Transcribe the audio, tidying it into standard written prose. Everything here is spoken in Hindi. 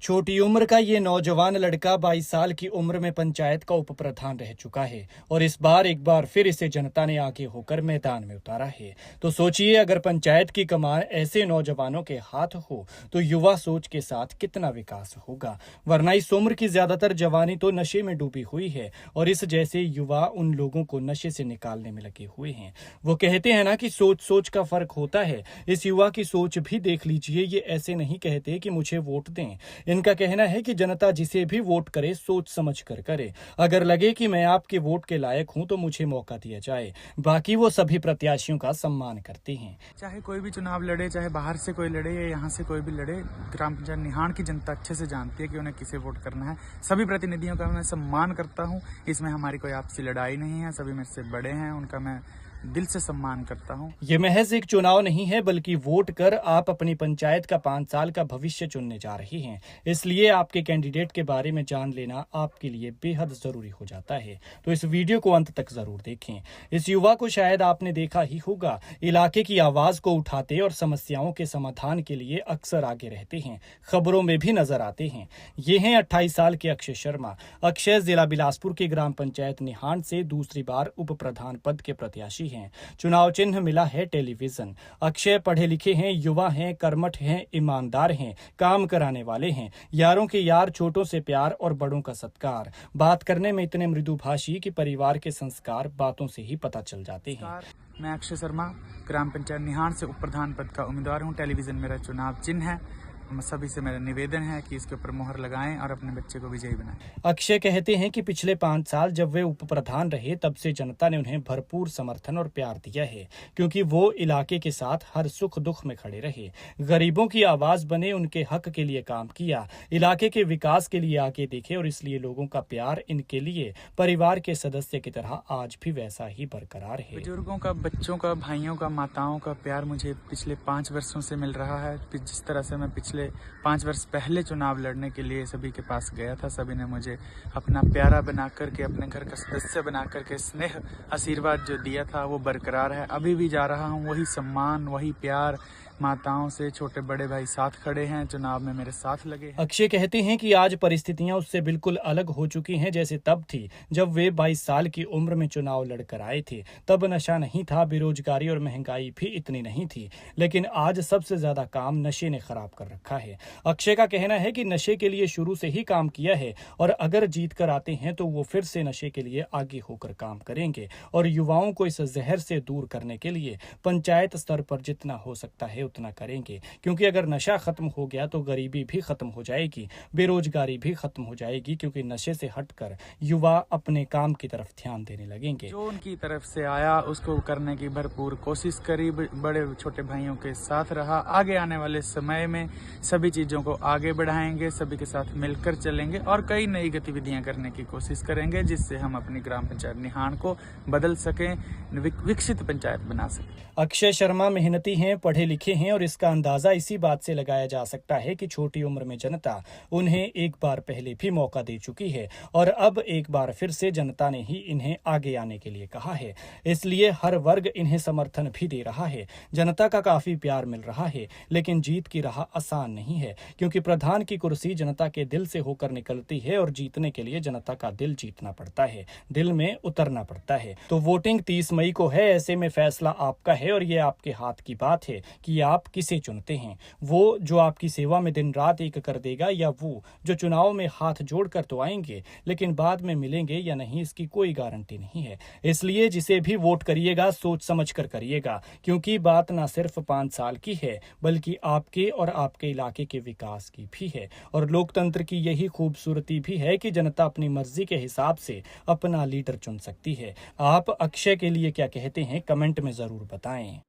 छोटी उम्र का ये नौजवान लड़का 22 साल की उम्र में पंचायत का उप प्रधान रह चुका है और इस बार एक बार फिर इसे जनता ने आगे होकर मैदान में उतारा है। तो सोचिए, अगर पंचायत की कमान ऐसे नौजवानों के हाथ हो तो युवा सोच के साथ कितना विकास होगा। वरना इस उम्र की ज्यादातर जवानी तो नशे में डूबी हुई है और इस जैसे युवा उन लोगों को नशे से निकालने में लगे हुए हैं। वो कहते हैं ना कि सोच सोच का फर्क होता है। इस युवा की सोच भी देख लीजिए। ये ऐसे नहीं कहते कि मुझे वोट दें। इनका कहना है कि जनता जिसे भी वोट करे सोच समझ कर करे। अगर लगे कि मैं आपके वोट के लायक हूं तो मुझे मौका दिया जाए। बाकी वो सभी प्रत्याशियों का सम्मान करते हैं। चाहे कोई भी चुनाव लड़े, चाहे बाहर से कोई लड़े या यहाँ से कोई भी लड़े, ग्राम पंचायत निहाण की जनता अच्छे से जानती है कि उन्हें किसे वोट करना है। सभी प्रतिनिधियों का मैं सम्मान करता हूँ। इसमें हमारी कोई आपसी लड़ाई नहीं है। सभी मेरे से बड़े हैं, उनका मैं दिल से सम्मान करता हूँ। ये महज एक चुनाव नहीं है, बल्कि वोट कर आप अपनी पंचायत का 5 साल का भविष्य चुनने जा रहे हैं। इसलिए आपके कैंडिडेट के बारे में जान लेना आपके लिए बेहद जरूरी हो जाता है। तो इस वीडियो को अंत तक जरूर देखें। इस युवा को शायद आपने देखा ही होगा। इलाके की आवाज को उठाते और समस्याओं के समाधान के लिए अक्सर आगे रहते हैं, खबरों में भी नजर आते हैं। ये हैं 28 साल के अक्षय शर्मा। अक्षय जिला बिलासपुर के ग्राम पंचायत निहाण से दूसरी बार उप प्रधान पद के प्रत्याशी हैं। चुनाव चिन्ह मिला है टेलीविजन। अक्षय पढ़े लिखे हैं, युवा हैं, कर्मठ हैं, ईमानदार हैं, काम कराने वाले हैं, यारों के यार, छोटों से प्यार और बड़ों का सत्कार। बात करने में इतने मृदुभाषी कि परिवार के संस्कार बातों से ही पता चल जाते हैं। मैं अक्षय शर्मा ग्राम पंचायत निहाण से उप प्रधान पद का उम्मीदवार हूँ। टेलीविजन मेरा चुनाव चिन्ह है। सभी से मेरा निवेदन है कि इसके ऊपर मोहर लगाएं और अपने बच्चे को विजयी बनाएं। अक्षय कहते हैं कि पिछले 5 साल जब वे उप प्रधान रहे तब से जनता ने उन्हें भरपूर समर्थन और प्यार दिया है, क्योंकि वो इलाके के साथ हर सुख दुख में खड़े रहे, गरीबों की आवाज बने, उनके हक के लिए काम किया, इलाके के विकास के लिए आगे देखे और इसलिए लोगों का प्यार इनके लिए परिवार के सदस्य की तरह आज भी वैसा ही बरकरार है। बुजुर्गों का, बच्चों का, भाइयों का, माताओं का प्यार मुझे पिछले 5 वर्षों से मिल रहा है। जिस तरह से मैं पिछले 5 वर्ष पहले चुनाव लड़ने के लिए सभी के पास गया था, सभी ने मुझे अपना प्यारा बना करके, अपने घर का सदस्य बना करके स्नेह आशीर्वाद जो दिया था वो बरकरार है। अभी भी जा रहा हूँ। वही सम्मान, वही प्यार, माताओं से छोटे बड़े भाई साथ खड़े हैं, चुनाव में मेरे साथ लगे हैं। अक्षय कहते हैं कि आज परिस्थितियां उससे बिल्कुल अलग हो चुकी हैं जैसे तब थी जब वे 22 साल की उम्र में चुनाव लड़कर आए थे। तब नशा नहीं था, बेरोजगारी और महंगाई भी इतनी नहीं थी, लेकिन आज सबसे ज्यादा काम नशे ने खराब कर रखा है। अक्षय का कहना है कि नशे के लिए शुरू से ही काम किया है और अगर जीत कर आते हैं तो वो फिर से नशे के लिए आगे होकर काम करेंगे और युवाओं को इस जहर से दूर करने के लिए पंचायत स्तर पर जितना हो सकता है उतना करेंगे, क्योंकि अगर नशा खत्म हो गया तो गरीबी भी खत्म हो जाएगी, बेरोजगारी भी खत्म हो जाएगी, क्योंकि नशे से हटकर युवा अपने काम की तरफ ध्यान देने लगेंगे। जो उनकी तरफ से आया उसको करने की भरपूर कोशिश करी, बड़े छोटे भाइयों के साथ रहा। आगे आने वाले समय में सभी चीजों को आगे बढ़ाएंगे, सभी के साथ मिलकर चलेंगे और कई नई गतिविधियां करने की कोशिश करेंगे जिससे हम अपनी ग्राम पंचायत निहाण को बदल सकें, विकसित पंचायत बना सकें। अक्षय शर्मा मेहनती हैं, पढ़े लिखे हैं और इसका अंदाजा इसी बात से लगाया जा सकता है कि छोटी उम्र में जनता उन्हें एक बार पहले भी मौका दे चुकी है और अब एक बार फिर से जनता ने ही इन्हें आगे आने के लिए कहा है। इसलिए हर वर्ग इन्हें समर्थन भी दे रहा है। जनता का काफी प्यार मिल रहा है, लेकिन जीत की राह आसान नहीं है, क्योंकि प्रधान की कुर्सी जनता के दिल से होकर निकलती है और जीतने के लिए जनता का दिल जीतना पड़ता है, दिल में उतरना पड़ता है। तो वोटिंग 30 मई को है। ऐसे में फैसला आपका है और ये आपके हाथ की बात है कि आप किसे चुनते हैं। वो जो आपकी सेवा में दिन रात एक कर देगा, या वो जो चुनाव में हाथ जोड़कर तो आएंगे लेकिन बाद में मिलेंगे या नहीं, इसकी कोई गारंटी नहीं है। इसलिए जिसे भी वोट करिएगा सोच समझ कर करिएगा, क्योंकि बात ना सिर्फ 5 साल की है बल्कि आपके और आपके इलाके के विकास की भी है। और लोकतंत्र की यही खूबसूरती भी है कि जनता अपनी मर्जी के हिसाब से अपना लीडर चुन सकती है। आप अक्षय के लिए क्या कहते हैं, कमेंट में जरूर बताएं।